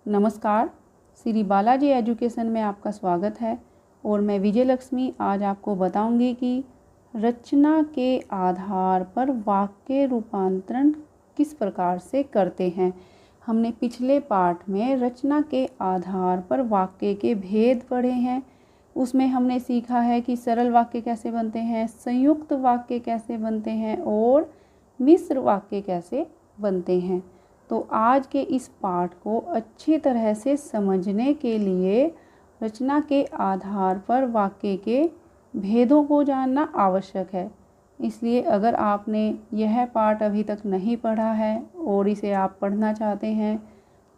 नमस्कार, श्री बालाजी एजुकेशन में आपका स्वागत है और मैं विजय लक्ष्मी आज आपको बताऊंगी कि रचना के आधार पर वाक्य रूपांतरण किस प्रकार से करते हैं। हमने पिछले पाठ में रचना के आधार पर वाक्य के भेद पढ़े हैं। उसमें हमने सीखा है कि सरल वाक्य कैसे बनते हैं, संयुक्त वाक्य कैसे बनते हैं और मिश्र वाक्य कैसे बनते हैं। तो आज के इस पाठ को अच्छी तरह से समझने के लिए रचना के आधार पर वाक्य के भेदों को जानना आवश्यक है। इसलिए अगर आपने यह पाठ अभी तक नहीं पढ़ा है और इसे आप पढ़ना चाहते हैं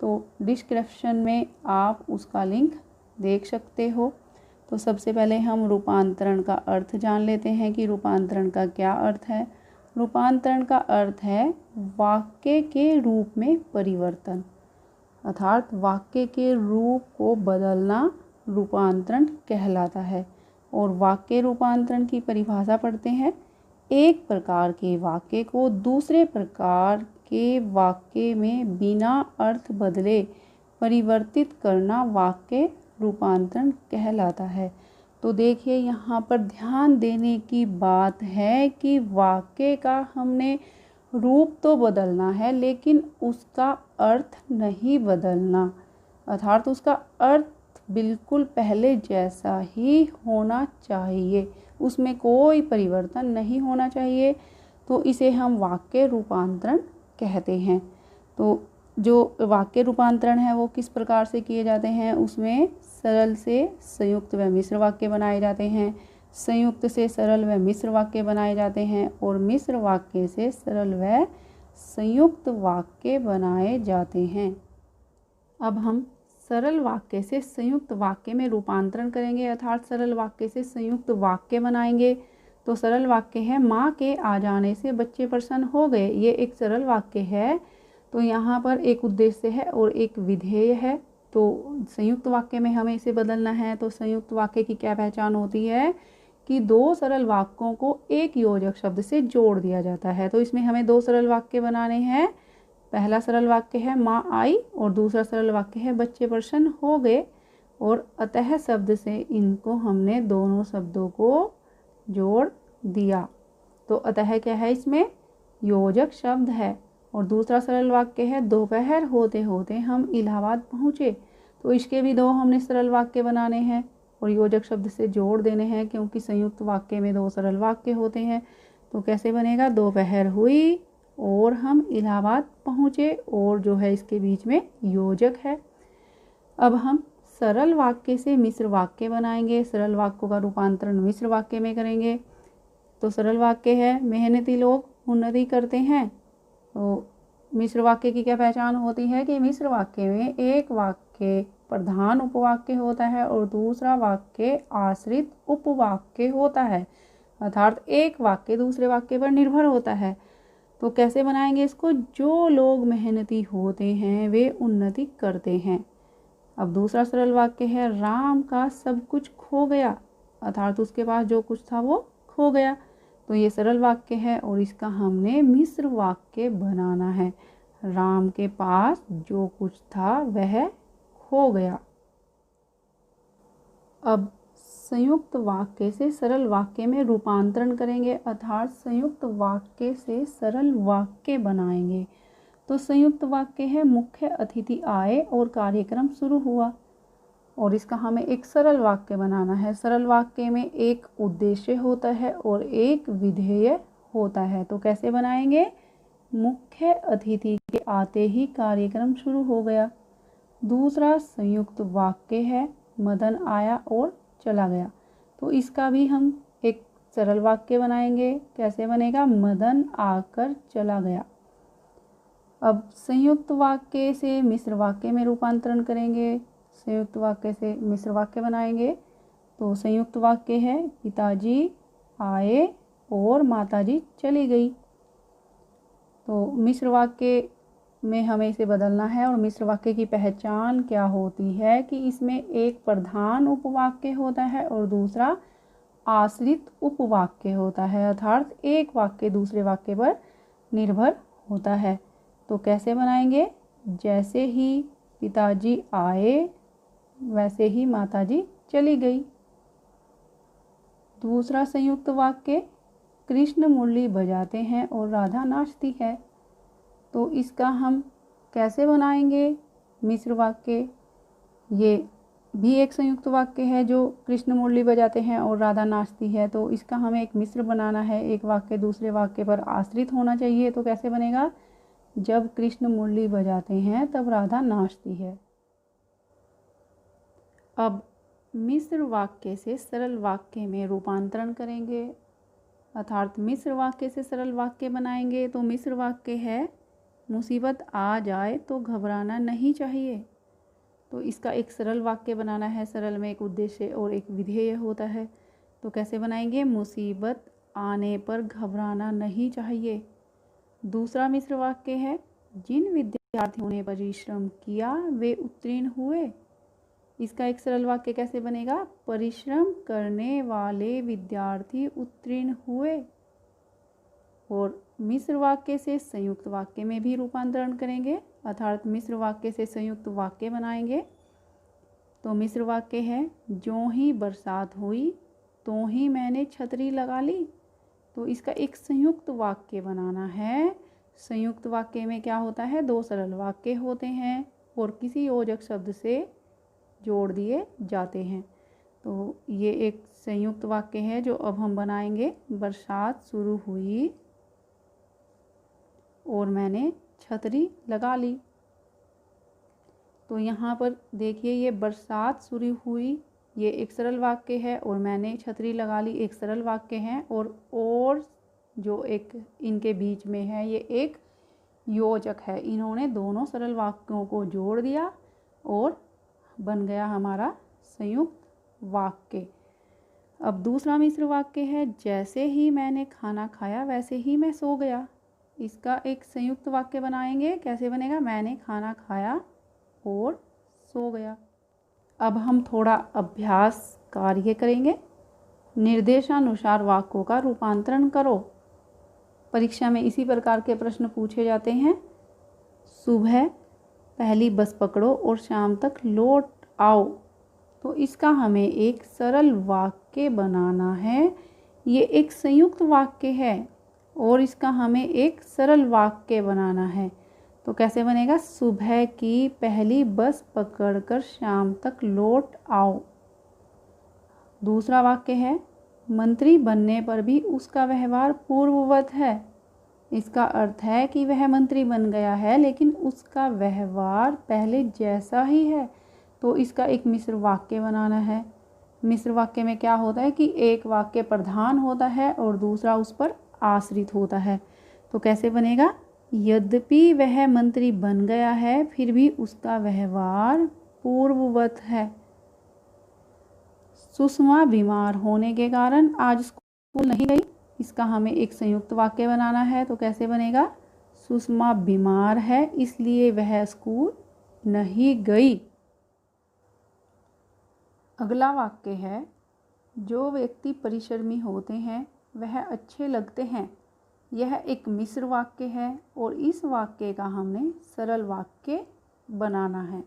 तो डिस्क्रिप्शन में आप उसका लिंक देख सकते हो। तो सबसे पहले हम रूपांतरण का अर्थ जान लेते हैं कि रूपांतरण का क्या अर्थ है। रूपांतरण का अर्थ है वाक्य के रूप में परिवर्तन, अर्थात वाक्य के रूप को बदलना रूपांतरण कहलाता है। और वाक्य रूपांतरण की परिभाषा पढ़ते हैं, एक प्रकार के वाक्य को दूसरे प्रकार के वाक्य में बिना अर्थ बदले परिवर्तित करना वाक्य रूपांतरण कहलाता है। तो देखिए यहाँ पर ध्यान देने की बात है कि वाक्य का हमने रूप तो बदलना है लेकिन उसका अर्थ नहीं बदलना, अर्थात उसका अर्थ बिल्कुल पहले जैसा ही होना चाहिए, उसमें कोई परिवर्तन नहीं होना चाहिए। तो इसे हम वाक्य रूपांतरण कहते हैं। तो जो वाक्य रूपांतरण है वो किस प्रकार से किए जाते हैं, उसमें सरल से संयुक्त व मिश्र वाक्य बनाए जाते हैं, संयुक्त से सरल व मिश्र वाक्य बनाए जाते हैं और मिश्र वाक्य से सरल व संयुक्त वाक्य बनाए जाते हैं। अब हम सरल वाक्य से संयुक्त वाक्य में रूपांतरण करेंगे, अर्थात सरल वाक्य से संयुक्त वाक्य बनाएंगे। तो सरल वाक्य है, माँ के आ जाने से बच्चे प्रसन्न हो गए। ये एक सरल वाक्य है। तो यहाँ पर एक उद्देश्य है और एक विधेय है। तो संयुक्त वाक्य में हमें इसे बदलना है। तो संयुक्त वाक्य की क्या पहचान होती है कि दो सरल वाक्यों को एक योजक शब्द से जोड़ दिया जाता है। तो इसमें हमें दो सरल वाक्य बनाने हैं। पहला सरल वाक्य है माँ आई और दूसरा सरल वाक्य है बच्चे प्रसन्न हो गए। और अतः शब्द से इनको हमने दोनों शब्दों को जोड़ दिया। तो अतः क्या है, इसमें योजक शब्द है। और दूसरा सरल वाक्य है दोपहर होते होते हम इलाहाबाद पहुँचे। तो इसके भी दो हमने सरल वाक्य बनाने हैं और योजक शब्द से जोड़ देने हैं, क्योंकि संयुक्त वाक्य में दो सरल वाक्य होते हैं। तो कैसे बनेगा, दोपहर हुई और हम इलाहाबाद पहुँचे और जो है इसके बीच में योजक है। अब हम सरल वाक्य से मिश्र वाक्य बनाएंगे, सरल वाक्यों का रूपांतरण मिश्र वाक्य में करेंगे। तो सरल वाक्य है, मेहनती लोग उन्नति करते हैं। तो मिश्र वाक्य की क्या पहचान होती है कि मिश्र वाक्य में एक वाक्य प्रधान उपवाक्य होता है और दूसरा वाक्य आश्रित उपवाक्य होता है, अर्थात एक वाक्य दूसरे वाक्य पर निर्भर होता है। तो कैसे बनाएंगे इसको, जो लोग मेहनती होते हैं वे उन्नति करते हैं। अब दूसरा सरल वाक्य है, राम का सब कुछ खो गया, अर्थात उसके पास जो कुछ था वो खो गया। तो ये सरल वाक्य है और इसका हमने मिश्र वाक्य बनाना है। राम के पास जो कुछ था वह खो गया। अब संयुक्त वाक्य से सरल वाक्य में रूपांतरण करेंगे, अर्थात संयुक्त वाक्य से सरल वाक्य बनाएंगे। तो संयुक्त वाक्य है, मुख्य अतिथि आए और कार्यक्रम शुरू हुआ। और इसका हमें एक सरल वाक्य बनाना है। सरल वाक्य में एक उद्देश्य होता है और एक विधेय होता है। तो कैसे बनाएंगे, मुख्य अतिथि के आते ही कार्यक्रम शुरू हो गया। दूसरा संयुक्त वाक्य है, मदन आया और चला गया। तो इसका भी हम एक सरल वाक्य बनाएंगे। कैसे बनेगा, मदन आकर चला गया। अब संयुक्त वाक्य से मिश्र वाक्य में रूपांतरण करेंगे, संयुक्त वाक्य से मिश्र वाक्य बनाएंगे। तो संयुक्त वाक्य है, पिताजी आए और माताजी चली गई। तो मिश्र वाक्य में हमें इसे बदलना है और मिश्र वाक्य की पहचान क्या होती है कि इसमें एक प्रधान उपवाक्य होता है और दूसरा आश्रित उपवाक्य होता है, अर्थात एक वाक्य दूसरे वाक्य पर निर्भर होता है। तो कैसे बनाएंगे, जैसे ही पिताजी आए वैसे ही माताजी चली गई। दूसरा संयुक्त वाक्य, कृष्ण मुरली बजाते हैं और राधा नाचती है। तो इसका हम कैसे बनाएंगे मिश्र वाक्य। ये भी एक संयुक्त वाक्य है जो कृष्ण मुरली बजाते हैं और राधा नाचती है। तो इसका हमें एक मिश्र बनाना है, एक वाक्य दूसरे वाक्य पर आश्रित होना चाहिए। तो कैसे बनेगा, जब कृष्ण मुरली बजाते हैं तब राधा नाचती है। अब मिश्र वाक्य से सरल वाक्य में रूपांतरण करेंगे, अर्थात मिश्र वाक्य से सरल वाक्य बनाएंगे। तो मिश्र वाक्य है, मुसीबत आ जाए तो घबराना नहीं चाहिए। तो इसका एक सरल वाक्य बनाना है। सरल में एक उद्देश्य और एक विधेय होता है। तो कैसे बनाएंगे, मुसीबत आने पर घबराना नहीं चाहिए। दूसरा मिश्र वाक्य है, जिन विद्यार्थियों ने परिश्रम किया वे उत्तीर्ण हुए। इसका एक सरल वाक्य कैसे बनेगा, परिश्रम करने वाले विद्यार्थी उत्तीर्ण हुए। और मिश्र वाक्य से संयुक्त वाक्य में भी रूपांतरण करेंगे, अर्थात मिश्र वाक्य से संयुक्त वाक्य बनाएंगे। तो मिश्र वाक्य है, जो ही बरसात हुई तो ही मैंने छतरी लगा ली। तो इसका एक संयुक्त वाक्य बनाना है। संयुक्त वाक्य में क्या होता है, दो सरल वाक्य होते हैं और किसी योजक शब्द से जोड़ दिए जाते हैं। तो ये एक संयुक्त वाक्य है जो अब हम बनाएंगे। बरसात शुरू हुई और मैंने छतरी लगा ली। तो यहाँ पर देखिए, ये बरसात शुरू हुई ये एक सरल वाक्य है और मैंने छतरी लगा ली एक सरल वाक्य है। और जो एक इनके बीच में है ये एक योजक है। इन्होंने दोनों सरल वाक्यों को जोड़ दिया और बन गया हमारा संयुक्त वाक्य। अब दूसरा मिश्र वाक्य है, जैसे ही मैंने खाना खाया वैसे ही मैं सो गया। इसका एक संयुक्त वाक्य बनाएंगे। कैसे बनेगा, मैंने खाना खाया और सो गया। अब हम थोड़ा अभ्यास कार्य करेंगे। निर्देशानुसार वाक्यों का रूपांतरण करो। परीक्षा में इसी प्रकार के प्रश्न पूछे जाते हैं। सुबह पहली बस पकड़ो और शाम तक लौट आओ। तो इसका हमें एक सरल वाक्य बनाना है। ये एक संयुक्त वाक्य है और इसका हमें एक सरल वाक्य बनाना है। तो कैसे बनेगा, सुबह की पहली बस पकड़कर शाम तक लौट आओ। दूसरा वाक्य है, मंत्री बनने पर भी उसका व्यवहार पूर्ववत है। इसका अर्थ है कि वह मंत्री बन गया है लेकिन उसका व्यवहार पहले जैसा ही है। तो इसका एक मिश्र वाक्य बनाना है। मिश्र वाक्य में क्या होता है कि एक वाक्य प्रधान होता है और दूसरा उस पर आश्रित होता है। तो कैसे बनेगा, यद्यपि वह मंत्री बन गया है फिर भी उसका व्यवहार पूर्ववत है। सुषमा बीमार होने के कारण आज स्कूल नहीं गई। इसका हमें एक संयुक्त वाक्य बनाना है। तो कैसे बनेगा, सुषमा बीमार है इसलिए वह स्कूल नहीं गई। अगला वाक्य है, जो व्यक्ति परिश्रमी होते हैं वह अच्छे लगते हैं। यह एक मिश्र वाक्य है और इस वाक्य का हमने सरल वाक्य बनाना है।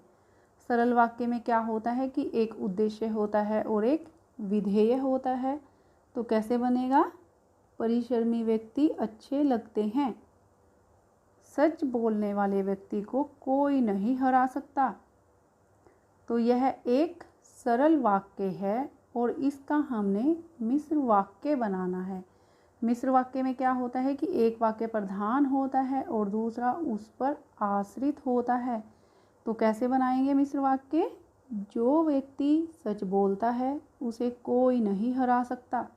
सरल वाक्य में क्या होता है कि एक उद्देश्य होता है और एक विधेय होता है। तो कैसे बनेगा, परिश्रमी व्यक्ति अच्छे लगते हैं। सच बोलने वाले व्यक्ति को कोई नहीं हरा सकता। तो यह एक सरल वाक्य है और इसका हमने मिश्र वाक्य बनाना है। मिश्र वाक्य में क्या होता है कि एक वाक्य प्रधान होता है और दूसरा उस पर आश्रित होता है। तो कैसे बनाएंगे मिश्र वाक्य, जो व्यक्ति सच बोलता है उसे कोई नहीं हरा सकता।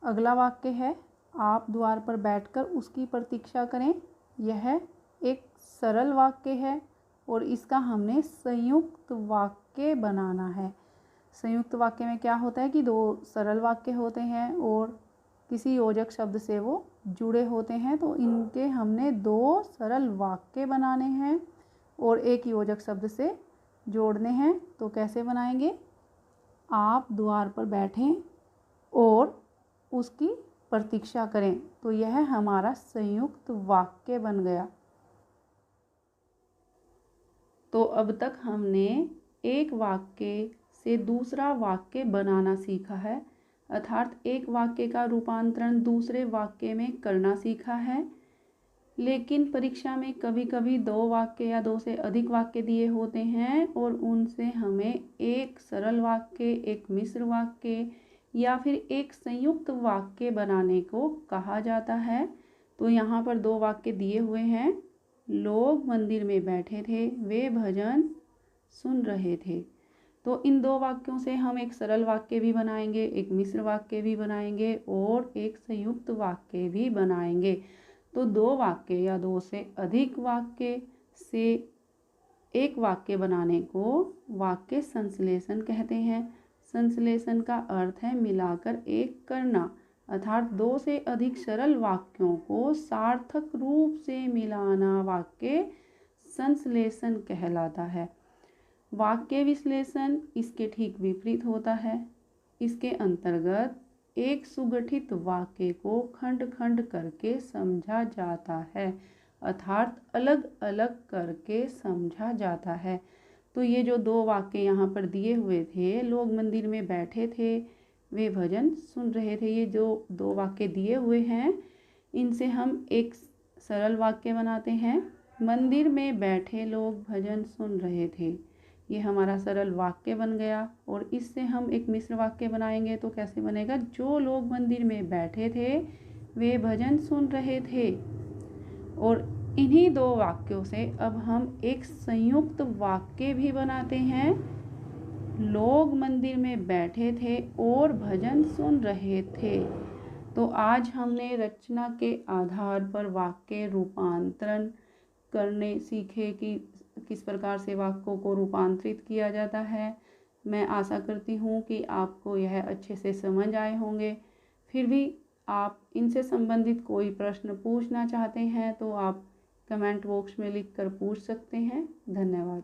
अगला वाक्य है, आप द्वार पर बैठकर उसकी प्रतीक्षा करें। यह एक सरल वाक्य है और इसका हमने संयुक्त वाक्य बनाना है। संयुक्त वाक्य में क्या होता है कि दो सरल वाक्य होते हैं और किसी योजक शब्द से वो जुड़े होते हैं। तो इनके हमने दो सरल वाक्य बनाने हैं और एक योजक शब्द से जोड़ने हैं। तो कैसे बनाएंगे, आप द्वार पर बैठें और उसकी प्रतीक्षा करें। तो यह हमारा संयुक्त वाक्य बन गया। तो अब तक हमने एक वाक्य से दूसरा वाक्य बनाना सीखा है, अर्थात एक वाक्य का रूपांतरण दूसरे वाक्य में करना सीखा है। लेकिन परीक्षा में कभी कभी दो वाक्य या दो से अधिक वाक्य दिए होते हैं और उनसे हमें एक सरल वाक्य, एक मिश्र वाक्य या फिर एक संयुक्त वाक्य बनाने को कहा जाता है। तो यहाँ पर दो वाक्य दिए हुए हैं। लोग मंदिर में बैठे थे, वे भजन सुन रहे थे। तो इन दो वाक्यों से हम एक सरल वाक्य भी बनाएंगे, एक मिश्र वाक्य भी बनाएंगे और एक संयुक्त वाक्य भी बनाएंगे। तो दो वाक्य या दो से अधिक वाक्य से एक वाक्य बनाने को वाक्य संश्लेषण कहते हैं। संश्लेषण का अर्थ है मिलाकर एक करना, अर्थात दो से अधिक सरल वाक्यों को सार्थक रूप से मिलाना वाक्य संश्लेषण कहलाता है। वाक्य विश्लेषण इसके ठीक विपरीत होता है। इसके अंतर्गत एक सुगठित वाक्य को खंड खंड करके समझा जाता है, अर्थात अलग अलग करके समझा जाता है। तो ये जो दो वाक्य यहाँ पर दिए हुए थे, लोग मंदिर में बैठे थे, वे भजन सुन रहे थे, ये जो दो वाक्य दिए हुए हैं इनसे हम एक सरल वाक्य बनाते हैं। मंदिर में बैठे लोग भजन सुन रहे थे, ये हमारा सरल वाक्य बन गया। और इससे हम एक मिश्र वाक्य बनाएंगे तो कैसे बनेगा, जो लोग मंदिर में बैठे थे वे भजन सुन रहे थे। और इन्हीं दो वाक्यों से अब हम एक संयुक्त वाक्य भी बनाते हैं। लोग मंदिर में बैठे थे और भजन सुन रहे थे। तो आज हमने रचना के आधार पर वाक्य रूपांतरण करने सीखे कि किस प्रकार से वाक्यों को रूपांतरित किया जाता है। मैं आशा करती हूँ कि आपको यह अच्छे से समझ आए होंगे। फिर भी आप इनसे संबंधित कोई प्रश्न पूछना चाहते हैं तो आप कमेंट बॉक्स में लिखकर पूछ सकते हैं। धन्यवाद।